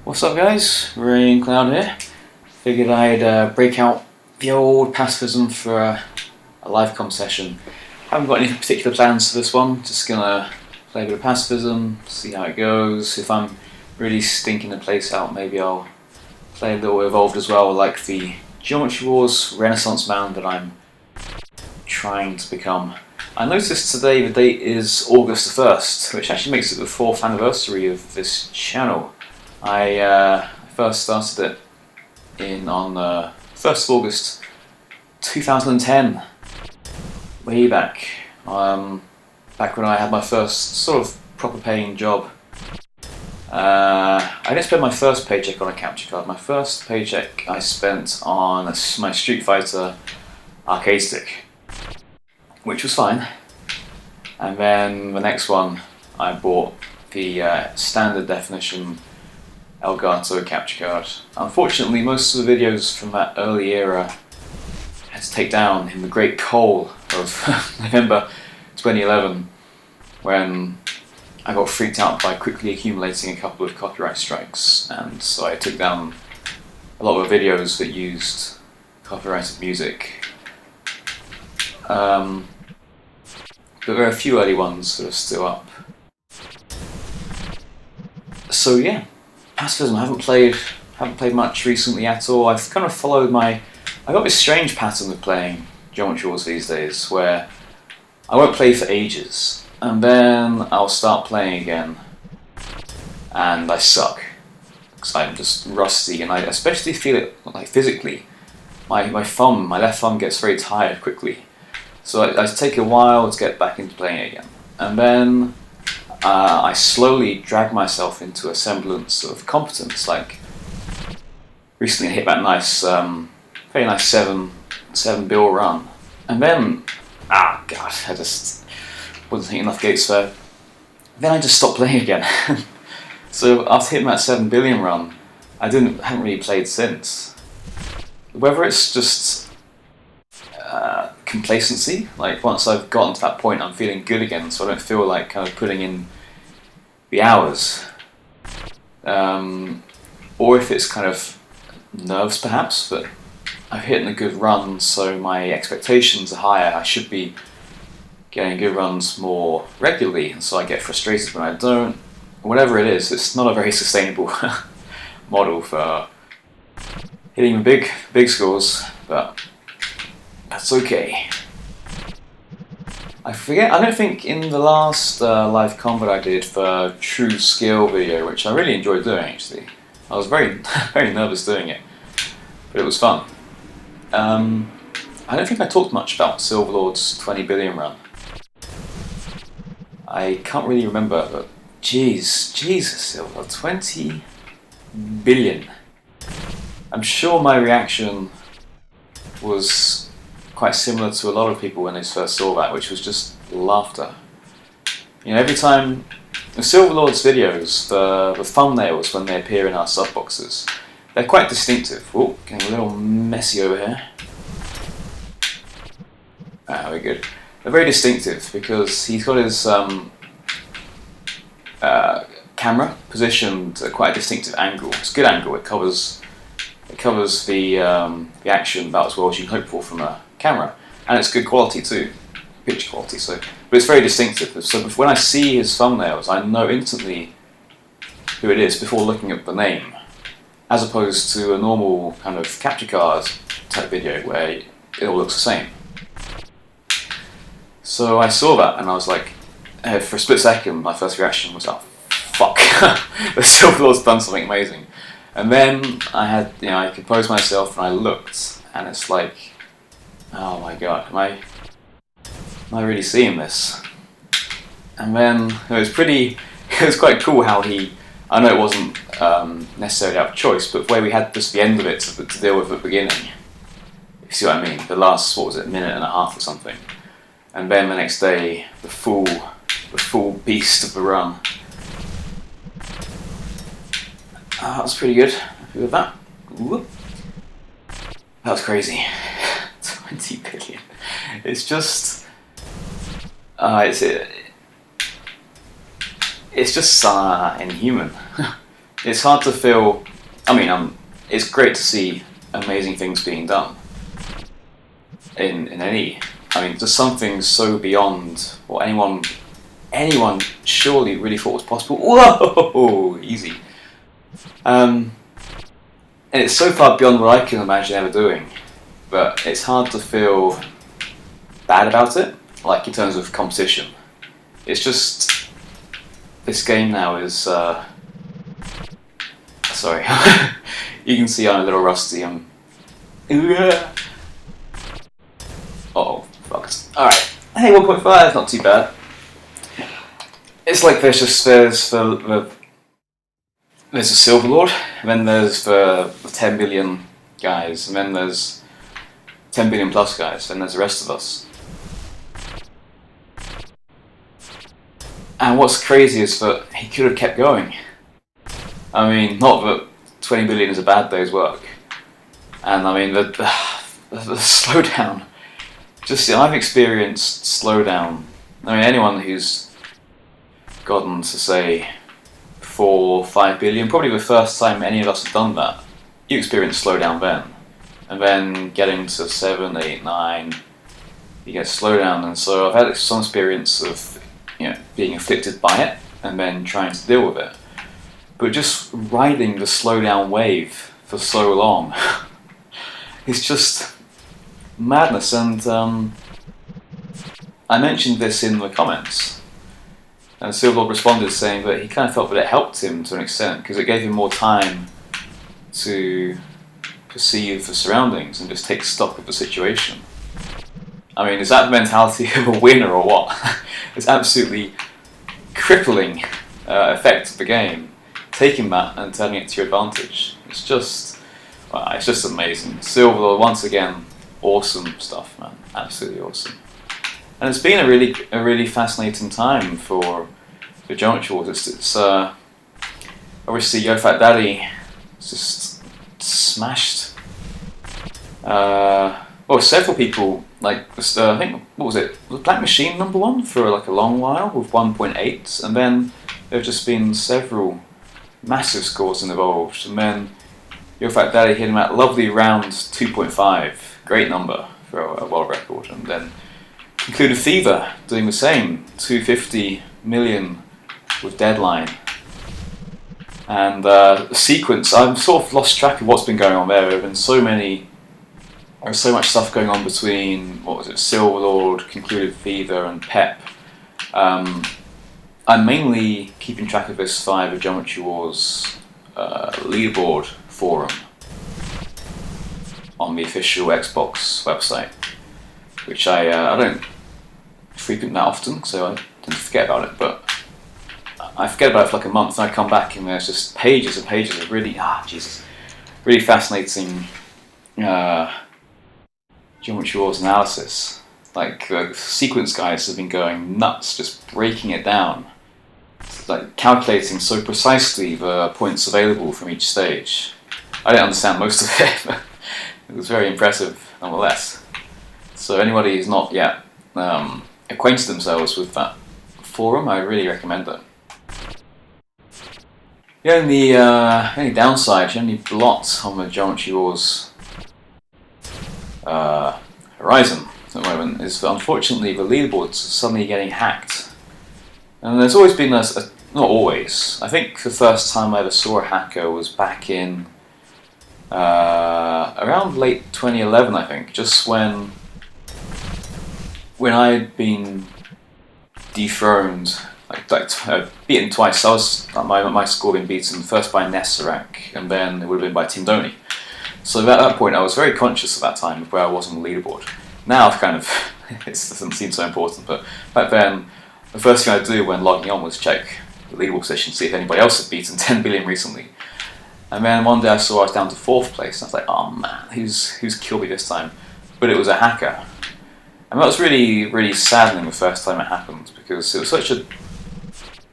What's up guys, RaincloudGaming here. Figured I'd break out the old Pacifism for a live comm session. Haven't got any particular plans for this one, just gonna play a bit of Pacifism, see how it goes. If I'm really stinking the place out, maybe I'll play a little Evolved as well, like the Geometry Wars Renaissance man that I'm trying to become. I noticed today the date is August the 1st, which actually makes it the 4th anniversary of this channel. I first started it on 1st of August 2010, way back, back when I had my first sort of proper paying job. I didn't spend my first paycheck on a capture card. My first paycheck I spent on my Street Fighter arcade stick, which was fine. And then the next one I bought the standard definition Elgato capture card. Unfortunately, most of the videos from that early era I had to take down in the great coal of November 2011, when I got freaked out by quickly accumulating a couple of copyright strikes, and so I took down a lot of the videos that used copyrighted music. But there are a few early ones that are still up. So yeah, Pacifism, I haven't played much recently at all. I've kind of followed I got this strange pattern of playing Geometry Wars these days, where I won't play for ages, and then I'll start playing again, and I suck, because I'm just rusty, and I especially feel it like physically. My left thumb gets very tired quickly, so I take a while to get back into playing again, and then I slowly drag myself into a semblance of competence. Like recently, I hit that nice, very nice 7 bill run, and then God, I just wasn't hitting enough gates there. Then I just stopped playing again. So after hitting that 7 billion run, I haven't really played since. Whether it's just complacency, like once I've gotten to that point, I'm feeling good again, so I don't feel like kind of putting in the hours, or if it's kind of nerves perhaps, but I've hit a good run, so my expectations are higher. I should be getting good runs more regularly, and so I get frustrated when I don't. Whatever it is, it's not a very sustainable model for hitting big scores, but that's okay. I don't think in the last live combat I did for True Skill video, which I really enjoyed doing actually. I was very nervous doing it, but it was fun. I don't think I talked much about Silverlord's 20 billion run. I can't really remember, but Jesus, Silverlord, 20 billion. I'm sure my reaction was quite similar to a lot of people when they first saw that, which was just laughter. You know, every time the Silverlord's videos, the thumbnails when they appear in our subboxes, they're quite distinctive. Oh, getting a little messy over here. Very good. They're very distinctive because he's got his camera positioned at quite a distinctive angle. It's a good angle. It covers the action about as well as you can hope for from a camera, and it's good quality too, picture quality. So, but it's very distinctive. So when I see his thumbnails, I know instantly who it is before looking at the name, as opposed to a normal kind of capture card type video where it all looks the same. So I saw that and I was like, for a split second, my first reaction was, oh fuck, the Silverlord's done something amazing. And then I composed myself and I looked, and it's like, oh my god, am I really seeing this? And then it was quite cool how I know it wasn't necessarily out of choice, but where we had just the end of it to deal with at the beginning. If you see what I mean? The last, what was it, minute and a half or something. And then the next day, the full beast of the run. That was pretty good. Happy with that. Whoop. That was crazy. 20 billion. It's just, it's just inhuman. it's hard to feel. I mean, it's great to see amazing things being done in any. I mean, just something so beyond what anyone surely really thought was possible. Whoa, easy. And it's so far beyond what I can imagine ever doing, but it's hard to feel bad about it, like in terms of competition. It's just, this game now is, sorry, you can see I'm a little rusty, uh-oh, fucked. Alright, hey, 1.5, not too bad. It's like there's a Silver Lord, and then there's the 10 billion guys, and then there's 10 billion plus guys, and there's the rest of us. And what's crazy is that he could have kept going. I mean, not that 20 billion is a bad day's work. And I mean, the slowdown. Just, I've experienced slowdown. I mean, anyone who's gotten to say 4 or 5 billion, probably the first time any of us have done that, you experience slowdown then. And then getting to 7, 8, 9, you get slowdown. And so I've had some experience of, you know, being afflicted by it and then trying to deal with it. But just riding the slowdown wave for so long, it's just madness. And I mentioned this in the comments, and Silverlord responded saying that he kind of felt that it helped him to an extent because it gave him more time to perceive the surroundings and just take stock of the situation. I mean, is that the mentality of a winner or what? It's absolutely crippling effect of the game. Taking that and turning it to your advantage. It's just, well, it's just amazing. Silverlord, once again, awesome stuff, man. Absolutely awesome. And it's been a really fascinating time for Geometry Wars. It's obviously Yo Fat Daddy just smashed. Well, several people, like I think, what was it? Was Black Machine #1 for like a long while with 1.8, and then there have just been several massive scores involved, and then Yo Fat Daddy hit him at lovely round 2.5, great number for a world record, and then included Fever doing the same, 250 million with Deadline. And the sequence, I've sort of lost track of what's been going on there. There have been there's so much stuff going on between, what was it, Silverlord, concluded Fever, and Pep. I'm mainly keeping track of this via the Geometry Wars leaderboard forum on the official Xbox website, which I don't frequent that often, so I tend to forget about it, but I forget about it for like a month, and I come back and there's just pages and pages of really fascinating Geometry Wars analysis. Like, the sequence guys have been going nuts, just breaking it down, like calculating so precisely the points available from each stage. I didn't understand most of it, but it was very impressive nonetheless. So anybody who's not yet acquainted themselves with that forum, I really recommend it. The only downside, the only blot on the Geometry Wars horizon at the moment is that unfortunately the leaderboards are suddenly getting hacked. And there's always been not always, I think the first time I ever saw a hacker was back in around late 2011, I think, just when I'd been dethroned, beaten twice. My score had been beaten first by Nessarak, and then it would have been by Tindoni. So at that point I was very conscious at that time of where I was on the leaderboard. Now I've kind of, it doesn't seem so important, but back then the first thing I'd do when logging on was check the leaderboard position, see if anybody else had beaten 10 billion recently. And then one day I saw I was down to 4th place, and I was like, oh man, who's killed me this time? But it was a hacker. And that was really saddening the first time it happened, because it was such a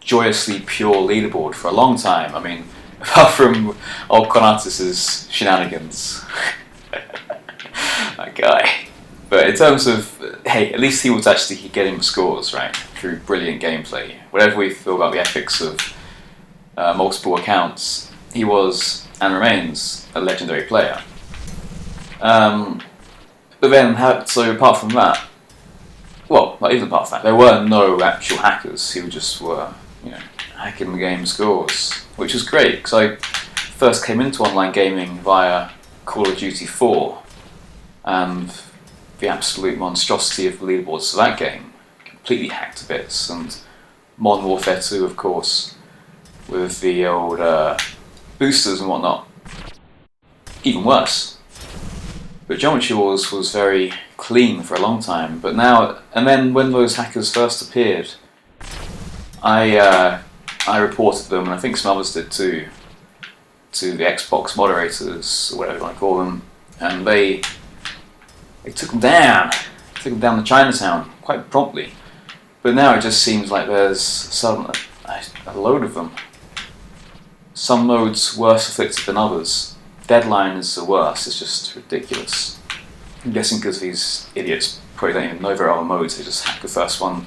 joyously pure leaderboard for a long time. I mean, apart from old Conatus's shenanigans. That guy. But in terms of, hey, at least he was actually getting the scores, right, through brilliant gameplay. Whatever we feel about the ethics of multiple accounts, he was and remains a legendary player. But then, so apart from that, well, not even apart from that, there were no actual hackers who just were, hacking the game scores, which was great because I first came into online gaming via Call of Duty 4, and the absolute monstrosity of the leaderboards of that game completely hacked to bits, and Modern Warfare 2, of course, with the old boosters and whatnot, even worse. But Geometry Wars was very clean for a long time, but now, and then when those hackers first appeared, I reported them, and I think some others did too, to the Xbox moderators, or whatever you want to call them, and they took them down to Chinatown quite promptly. But now it just seems like there's a load of them. Some modes worse afflicted than others. Deadline is the worst, it's just ridiculous. I'm guessing because these idiots probably don't even know there are other modes, they just hack the first one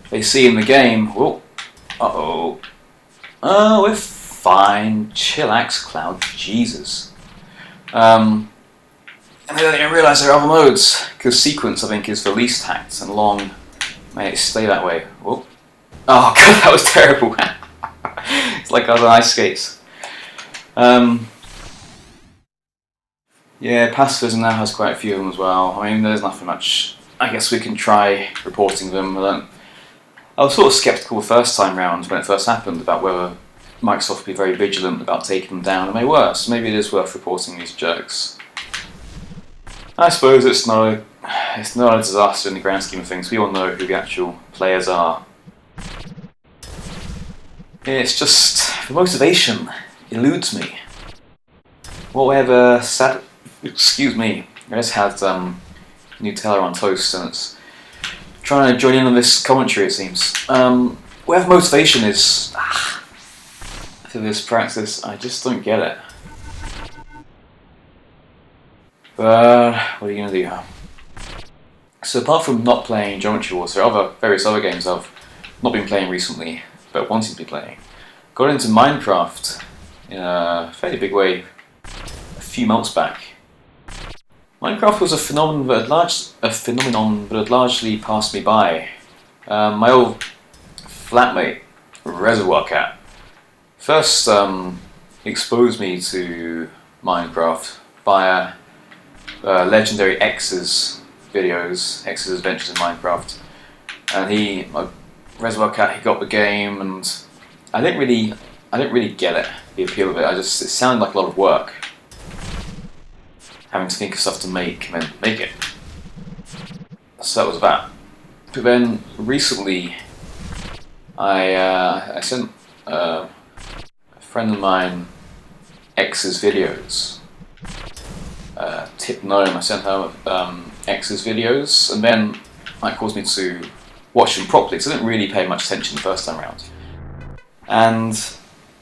they see in the game. Whoa, uh-oh. Oh, we're fine. Chillax, Cloud, Jesus. And they don't even realise there are other modes, because Sequence, I think, is the least hacked, and Long, may it stay that way. Whoa. Oh god, that was terrible. It's like I was on ice skates. Yeah, Pacifism now has quite a few of them as well. I mean, there's nothing much. I guess we can try reporting them. I was sort of sceptical the first time round when it first happened about whether Microsoft would be very vigilant about taking them down, and they were, so maybe it is worth reporting these jerks. I suppose it's not a disaster in the grand scheme of things. We all know who the actual players are. It's just the motivation eludes me. Whatever excuse me, I just had Nutella on toast and it's trying to join in on this commentary, it seems. Whatever motivation is for this practice, I just don't get it. But what are you going to do? So apart from not playing Geometry Wars, there are various other games I've not been playing recently, but wanting to be playing. Got into Minecraft in a fairly big way a few months back. Minecraft was a phenomenon that had largely passed me by. My old flatmate, Reservoir Cat, first exposed me to Minecraft via legendary X's videos, X's Adventures in Minecraft, and Reservoir Cat, he got the game, and I didn't really get it, the appeal of it. It sounded like a lot of work, having to think of stuff to make and then make it. So that was that. But then recently, I sent a friend of mine X's videos. Tip gnome, I sent her X's videos, and then that caused me to watch them properly, because I didn't really pay much attention the first time around. And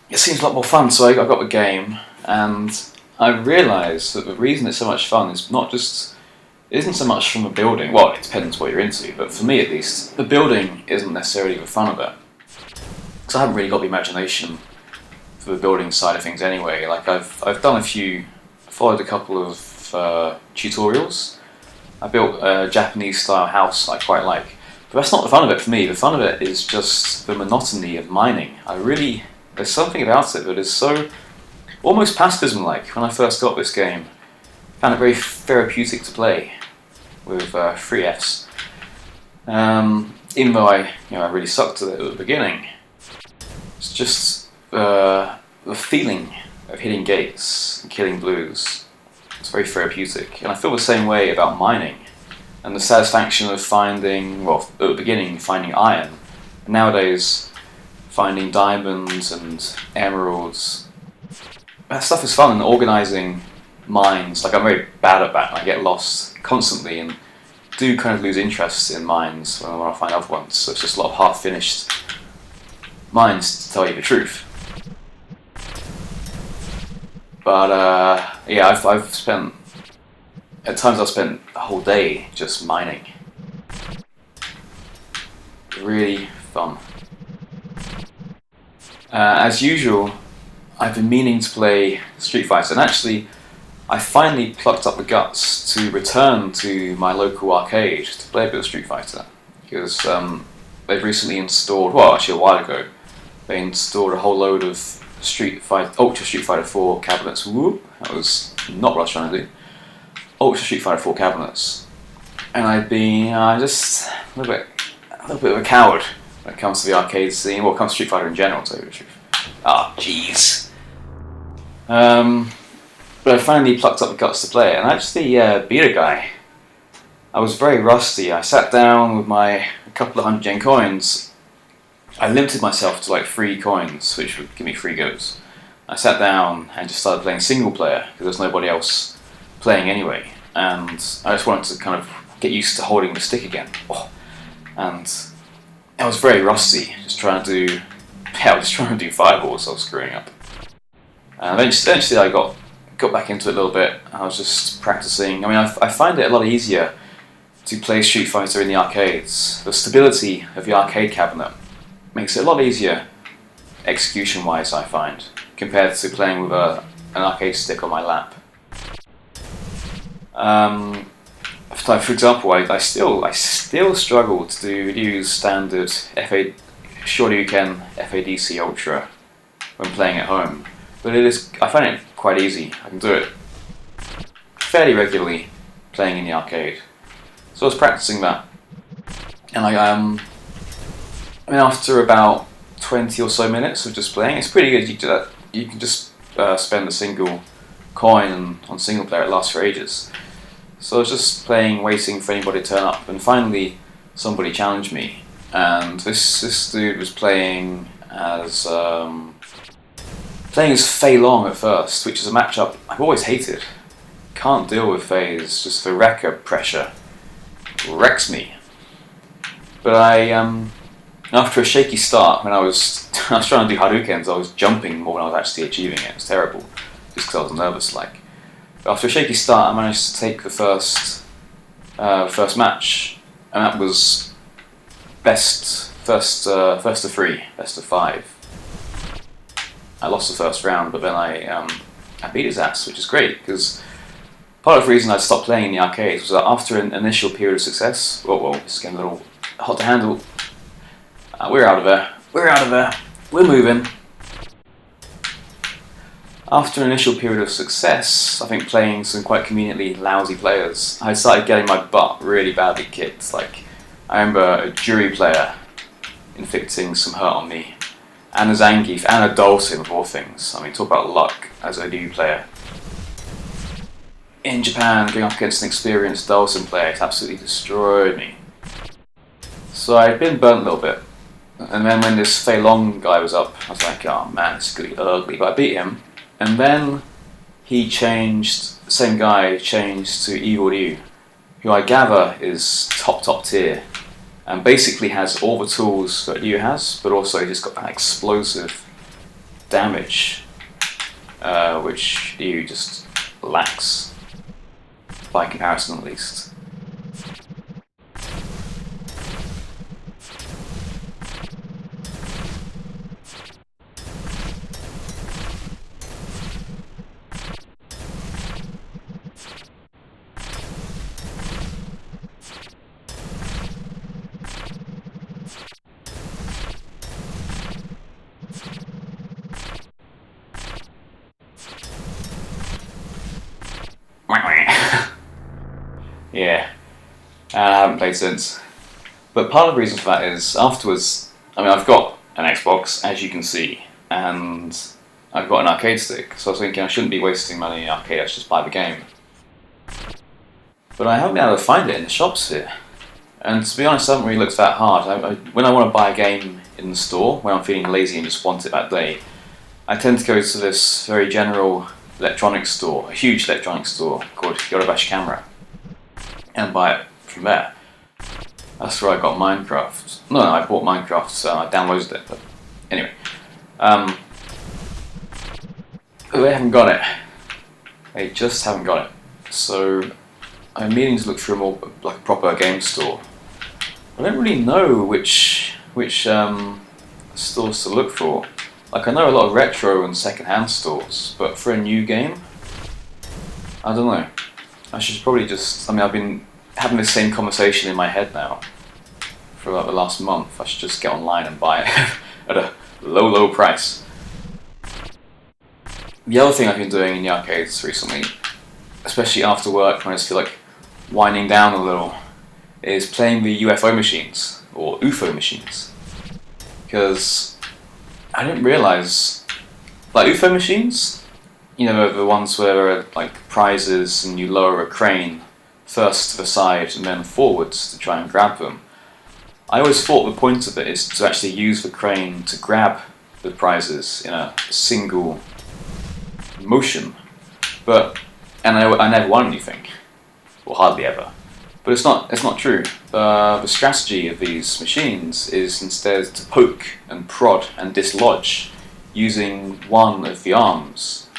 it seems a lot more fun, so I got the game, and I realised that the reason it's so much fun isn't so much from the building. Well, it depends what you're into, but for me at least, the building isn't necessarily the fun of it. Because I haven't really got the imagination for the building side of things anyway. Like I've followed a couple of tutorials. I built a Japanese style house I quite like. But that's not the fun of it for me. The fun of it is just the monotony of mining. There's something about it that is so almost Pacifism-like. When I first got this game, I found it very therapeutic to play with 3 Fs. Even though I really sucked at it at the beginning. It's just the feeling of hitting gates and killing blues. It's very therapeutic, and I feel the same way about mining and the satisfaction of finding, well, at the beginning finding iron, and nowadays finding diamonds and emeralds. That stuff is fun, and organising mines. Like I'm very bad at that, and I get lost constantly and do kind of lose interest in mines when I find other ones, so it's just a lot of half-finished mines, to tell you the truth. But yeah, I've spent a whole day just mining. Really fun. As usual, I've been meaning to play Street Fighter, and actually I finally plucked up the guts to return to my local arcade to play a bit of Street Fighter, because they've recently installed, well actually a while ago, they installed a whole load of Ultra Street Fighter 4 cabinets. Whoop, that was not what I was trying to do. Ultra Street Fighter 4 cabinets. And I'd been just a little bit of a coward when it comes to the arcade scene, well, it comes to Street Fighter in general, to tell you the truth. Ah, jeez. But I finally plucked up the guts to play it, and I actually beat a guy. I was very rusty. I sat down with a couple of 100 yen coins. I limited myself to like 3 coins, which would give me 3 goes. I sat down and just started playing single player, because there's nobody else playing anyway. And I just wanted to kind of get used to holding the stick again. Oh. And I was very rusty, just trying to do fireballs. I was screwing up. And eventually I got back into it a little bit. I was just practicing. I mean, I find it a lot easier to play Street Fighter in the arcades. The stability of the arcade cabinet makes it a lot easier, execution-wise, I find, compared to playing with an arcade stick on my lap. For example, I still struggle to use standard Shoryuken FADC Ultra when playing at home, but I find it quite easy. I can do it fairly regularly playing in the arcade. So I was practicing that, and I mean, after about 20 or so minutes of just playing, it's pretty good. You can just spend a single coin on single player. It lasts for ages. So I was just playing, waiting for anybody to turn up, and finally somebody challenged me. And this dude was playing as Fei Long at first, which is a matchup I've always hated. Can't deal with Fei's, just the Rekka pressure wrecks me. But after a shaky start, when I was trying to do Hadoukens, I was jumping more than I was actually achieving it. It was terrible, just because I was nervous. After a shaky start, I managed to take the first match, and that was first of 3, best of 5. I lost the first round, but then I beat his ass, which is great, because part of the reason I stopped playing in the arcades was that after an initial period of success, whoa, it's getting a little hot to handle. We're out of there. We're moving. After an initial period of success, I think playing some quite conveniently lousy players, I started getting my butt really badly kicked. I remember a jury player inflicting some hurt on me, and a Zangief, and a Dulcin of all things. I mean, talk about luck as a new player. In Japan, going up against an experienced Dulcin player, it absolutely destroyed me. So I'd been burnt a little bit. And then when this Fei Long guy was up, I was like, oh man, it's going to be ugly. But I beat him. And then the same guy changed to Evil Ryu, who I gather is top tier, and basically has all the tools that Ryu has, but also just got that explosive damage, which Ryu just lacks, by comparison at least. Yeah, and I haven't played since. But part of the reason for that is, afterwards, I mean, I've got an Xbox, as you can see, and I've got an arcade stick, so I was thinking I shouldn't be wasting money in the arcade, I should just buy the game. But I haven't been able to find it in the shops here. And to be honest, I haven't really looked that hard. When I want to buy a game in the store, when I'm feeling lazy and just want it that day, I tend to go to this very general electronics store, a huge electronics store called Yodobashi Camera, and buy it from there. That's where I got Minecraft. No, I bought Minecraft, so I downloaded it, but anyway. They haven't got it. They just haven't got it. So I'm meaning to look for a more like a proper game store. I don't really know which stores to look for. Like, I know a lot of retro and second-hand stores, but for a new game, I don't know. I should probably just... I mean, I've been having the same conversation in my head now for about the last month. I should just get online and buy it at a low, low price. The other thing I've been doing in the arcades recently, especially after work when I just feel like winding down a little, is playing the UFO machines, or UFO machines. Because I didn't realise, like UFO machines, you know, the ones where there are like prizes and you lower a crane first to the side and then forwards to try and grab them. I always thought the point of it is to actually use the crane to grab the prizes in a single motion, and I never won anything, or hardly ever. But it's not true. The strategy of these machines is instead to poke and prod and dislodge using one of the arms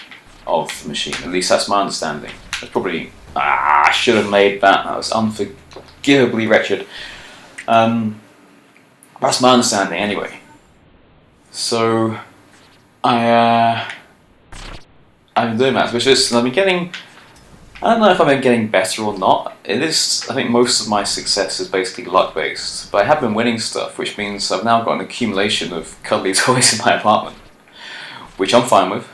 of the machine. At least that's my understanding. That's probably I should have made that. That was unforgivably wretched. That's my understanding anyway. So I've been doing that, which is I've been getting. I don't know if I've been getting better or not. It is. I think most of my success is basically luck based, but I have been winning stuff, which means I've now got an accumulation of cuddly toys in my apartment, which I'm fine with.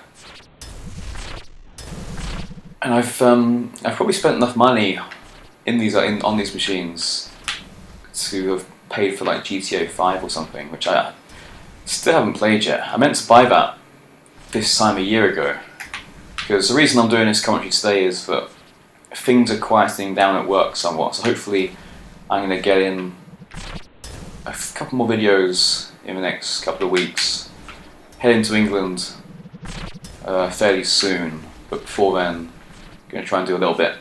And I've probably spent enough money on these machines to have paid for like GTA 5 or something, which I still haven't played yet. I meant to buy that this time a year ago, because the reason I'm doing this commentary today is that things are quieting down at work somewhat, so hopefully I'm going to get in a couple more videos in the next couple of weeks, heading to England fairly soon, but before then I'm going to try and do a little bit.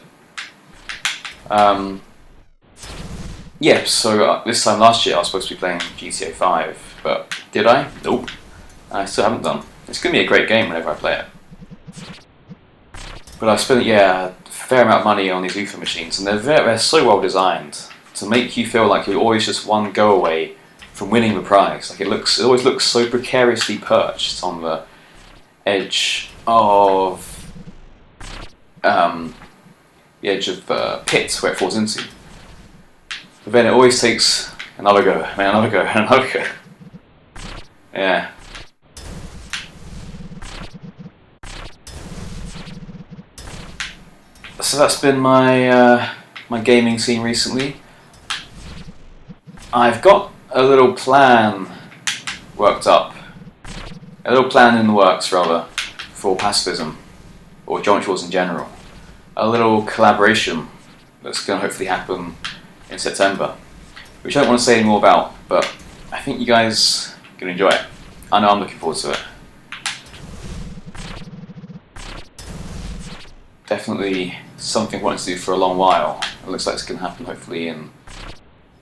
Yeah, so this time last year I was supposed to be playing GTA 5, but did I? Nope. I still haven't done. It's going to be a great game whenever I play it. But I spent, a fair amount of money on these UFO machines, and they're so well designed to make you feel like you're always just one go away from winning the prize. Like it always looks so precariously perched on the edge of the pit where it falls into. But then it always takes another go, and another go, and another go. Yeah. So that's been my my gaming scene recently. I've got a little plan worked up, a little plan in the works rather, for Pacifism, or geometry wars in general. A little collaboration that's going to hopefully happen in September, which I don't want to say any more about, but I think you guys are going to enjoy it. I know I'm looking forward to it. Definitely something I wanted to do for a long while. It looks like it's going to happen hopefully in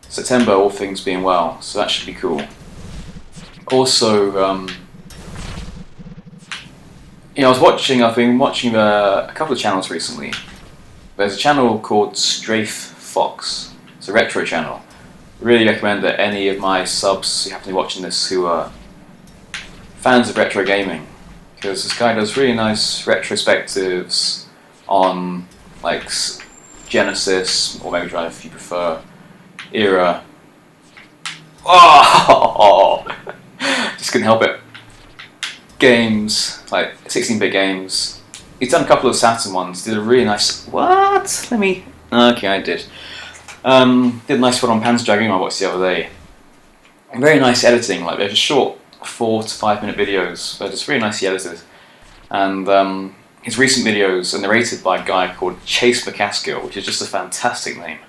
September, all things being well, so that should be cool. Also, I've been watching a couple of channels recently. There's a channel called Strafe Fox. It's a retro channel. Really recommend that any of my subs who happen to be watching this who are fans of retro gaming, because this guy does really nice retrospectives on like Genesis or Mega Drive if you prefer era. Oh, just couldn't help it. Games like 16-bit games. He's done a couple of Saturn ones. Did a really nice. What? Okay, I did. Did a nice one on Panzer Dragoon I watched the other day. Very nice editing. Like they're just short 4 to 5 minute videos. They're just really nicely edited. And his recent videos are narrated by a guy called Chase McCaskill, which is just a fantastic name.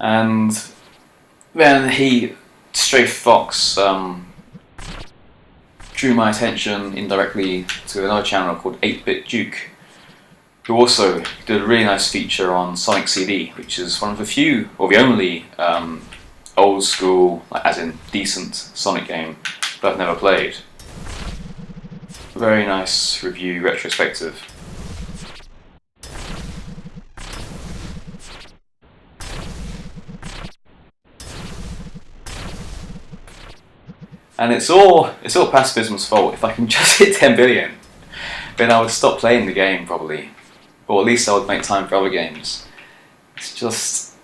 And then Strafe Fox, drew my attention indirectly to another channel called 8-Bit Duke, who also did a really nice feature on Sonic CD, which is one of the few, or the only, old school, like, as in decent Sonic game that I've never played. Very nice review retrospective. And it's all Pacifism's fault. If I can just hit 10 billion, then I would stop playing the game probably, or at least I would make time for other games. It's just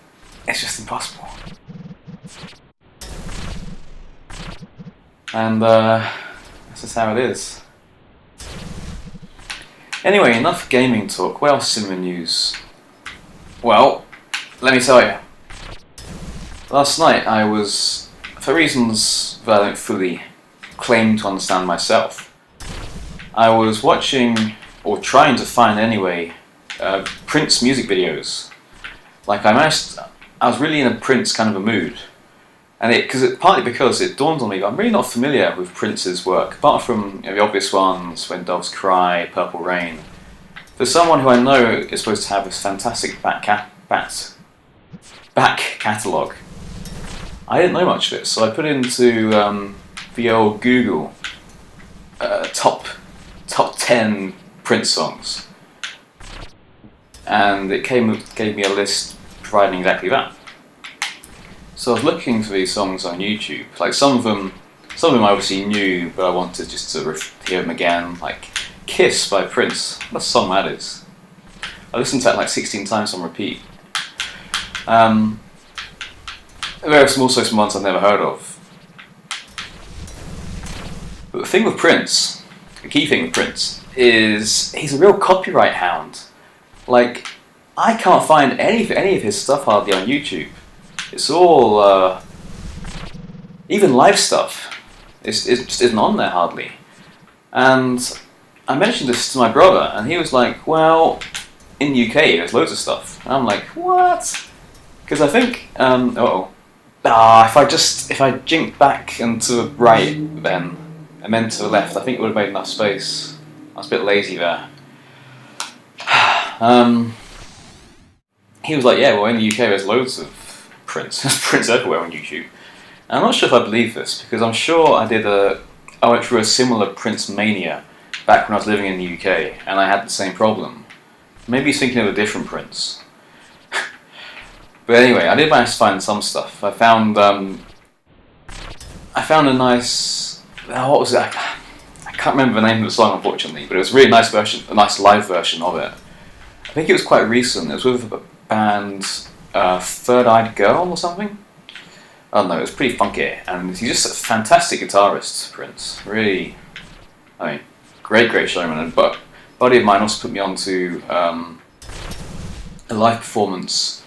impossible. And that's just how it is. Anyway, enough gaming talk. What else is in the news? Well, let me tell you. Last night I was, for reasons that I don't fully claim to understand myself, I was watching, or trying to find anyway, Prince music videos. Like I was really in a Prince kind of a mood. And partly because it dawned on me that I'm really not familiar with Prince's work, apart from the obvious ones, When Doves Cry, Purple Rain. For someone who I know is supposed to have this fantastic back catalogue, I didn't know much of it, so I put into the old Google top 10 Prince songs, and it gave me a list providing exactly that. So I was looking for these songs on YouTube. Like some of them I obviously knew, but I wanted just to hear them again. Like "Kiss" by Prince. What a song that is! I listened to that like 16 times on repeat. There are also some ones I've never heard of. But the thing with Prince, the key thing with Prince, is he's a real copyright hound. Like, I can't find any of his stuff hardly on YouTube. It's all, even live stuff, it just isn't on there hardly. And I mentioned this to my brother, and he was like, well, in the UK there's loads of stuff. And I'm like, what? Because I think, if I jinked back and to the right then, and then to the left, I think it would have made enough space. I was a bit lazy there. He was like, yeah, well in the UK there's loads of Prince. There's Prince everywhere on YouTube. And I'm not sure if I believe this, because I'm sure I went through a similar Prince mania back when I was living in the UK, and I had the same problem. Maybe he's thinking of a different Prince. But anyway, I did manage to find some stuff. I found a nice, what was it? I can't remember the name of the song unfortunately, but it was a really nice version, a nice live version of it. I think it was quite recent. It was with a band, Third Eyed Girl or something? I don't know, it was pretty funky, and he's just a fantastic guitarist, Prince. Really, I mean, great showman. And a buddy of mine also put me onto a live performance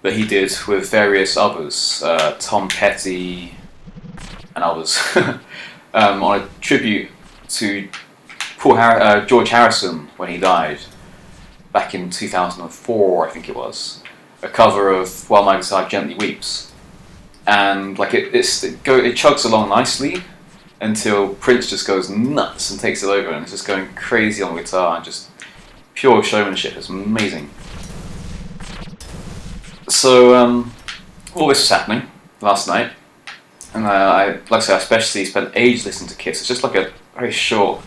that he did with various others, Tom Petty and others, on a tribute to George Harrison when he died back in 2004, I think it was. A cover of While My Guitar Gently Weeps. And like it chugs along nicely until Prince just goes nuts and takes it over, and it's just going crazy on the guitar and just pure showmanship. It's amazing. So all this was happening last night, and like I said, I especially spent ages listening to Kiss. It's just like a very short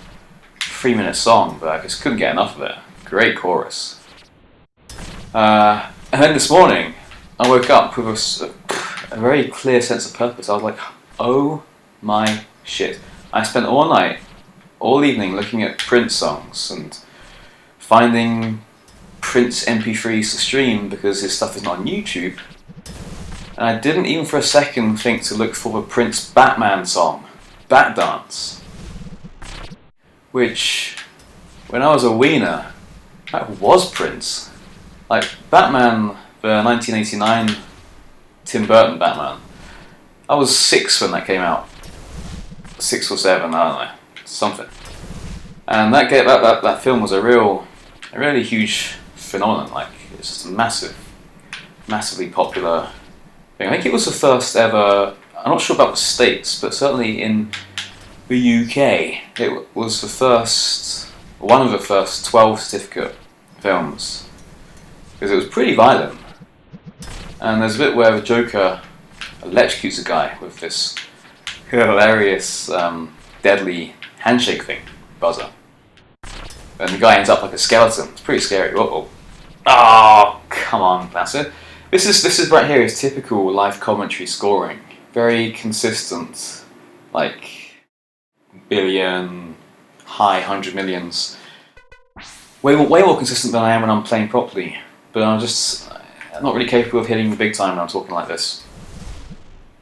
3-minute song, but I just couldn't get enough of it. Great chorus. And then this morning, I woke up with a very clear sense of purpose. I was like, oh my shit. I spent all evening looking at Prince songs and finding Prince MP3s to stream because his stuff is not on YouTube. And I didn't even for a second think to look for the Prince Batman song, Bat Dance. Which, when I was a wiener, that was Prince. Like, Batman, the 1989 Tim Burton Batman. I was 6 when that came out. 6 or 7, I don't know. Something. And that film was a really huge phenomenon. Like, it's just a massively popular thing. I think it was the first ever, I'm not sure about the States, but certainly in the UK, it was one of the first 12 certificate films. Because it was pretty violent. And there's a bit where the Joker electrocutes a guy with this hilarious, deadly handshake thing, buzzer. And the guy ends up like a skeleton. It's pretty scary. Uh-oh. Oh, come on, that's it. This is right here is typical live commentary scoring. Very consistent, like billion, high 100 millions. Way more consistent than I am when I'm playing properly, but I'm just not really capable of hitting the big time when I'm talking like this.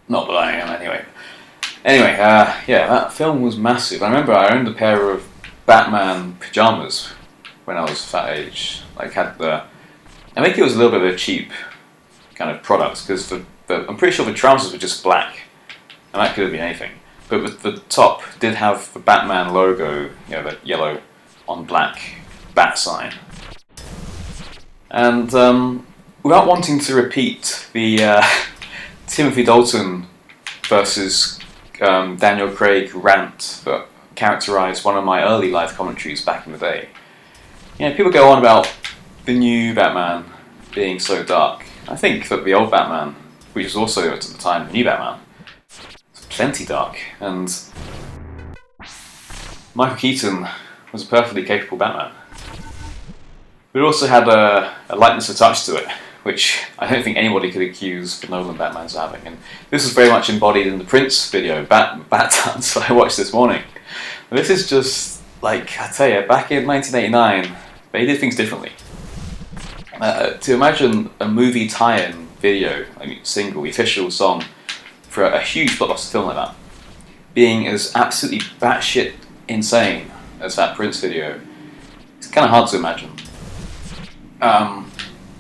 Not that I am anyway. Anyway, yeah, that film was massive. I remember I owned a pair of Batman pyjamas when I was that age. Like, I think it was a little bit of a cheap kind of product, because I'm pretty sure the trousers were just black, and that could have been anything. But the top did have the Batman logo, you know, the yellow on black bat sign. And without wanting to repeat the Timothy Dalton versus Daniel Craig rant that characterised one of my early live commentaries back in the day. You know, people go on about the new Batman being so dark. I think that the old Batman, which was also at the time the new Batman, was plenty dark, and Michael Keaton was a perfectly capable Batman. But it also had a lightness of touch to it, which I don't think anybody could accuse the Nolan Batmans of having. And this was very much embodied in the Prince video, Bat Dance, that I watched this morning. And this is just, like, I tell you, back in 1989, they did things differently. To imagine a movie tie-in video, I mean, single, official song, for a huge blockbuster film like that, being as absolutely batshit insane as that Prince video, it's kind of hard to imagine.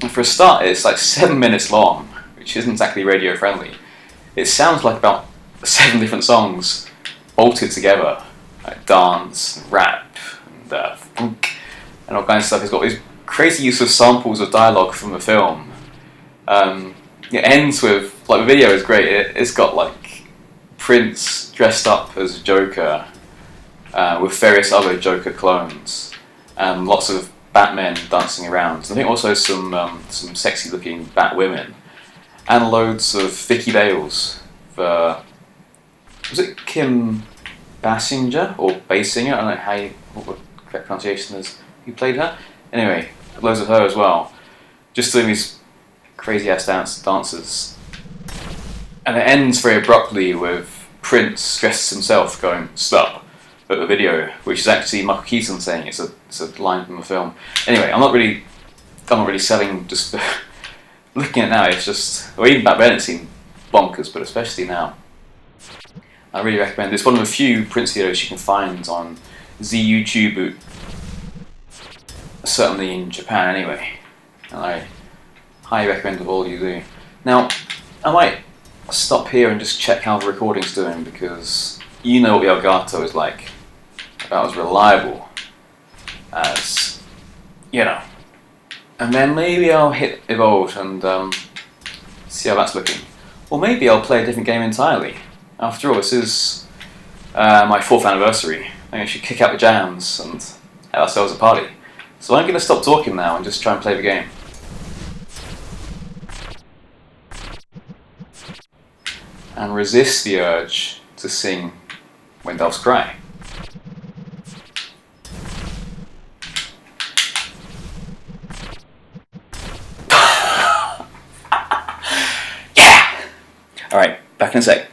For a start, it's like 7 minutes long, which isn't exactly radio friendly. It sounds like about 7 different songs bolted together, like dance, rap, and funk, and all kinds of stuff. It's got this crazy use of samples of dialogue from the film. It ends with, like, the video is great. It's got like Prince dressed up as Joker with various other Joker clones, and lots of Batmen dancing around. I think also some sexy-looking Bat women, and loads of Vicky Bales. Was it Kim Basinger or Basinger? I don't know what the correct pronunciation is. Who played her? Anyway, loads of her as well, just doing these crazy-ass dances. And it ends very abruptly with Prince dressed as himself going "stop" at the video, which is actually Michael Keaton saying it's a line from the film. Anyway, I'm not really selling. Just looking at it now, it's just, well, even back then it seemed bonkers, but especially now, I really recommend it. It's one of the few Prince videos you can find on the YouTube, certainly in Japan anyway, and I highly recommend of all you do. Now, I might stop here and just check how the recording's doing, because you know what the Elgato is like. About as reliable as, you know. And then maybe I'll hit Evolve and see how that's looking. Or maybe I'll play a different game entirely. After all, this is my 4th anniversary. I think I should kick out the jams and have ourselves a party. So I'm going to stop talking now and just try and play the game. And resist the urge to sing When Doves Cry. Alright, back in a sec.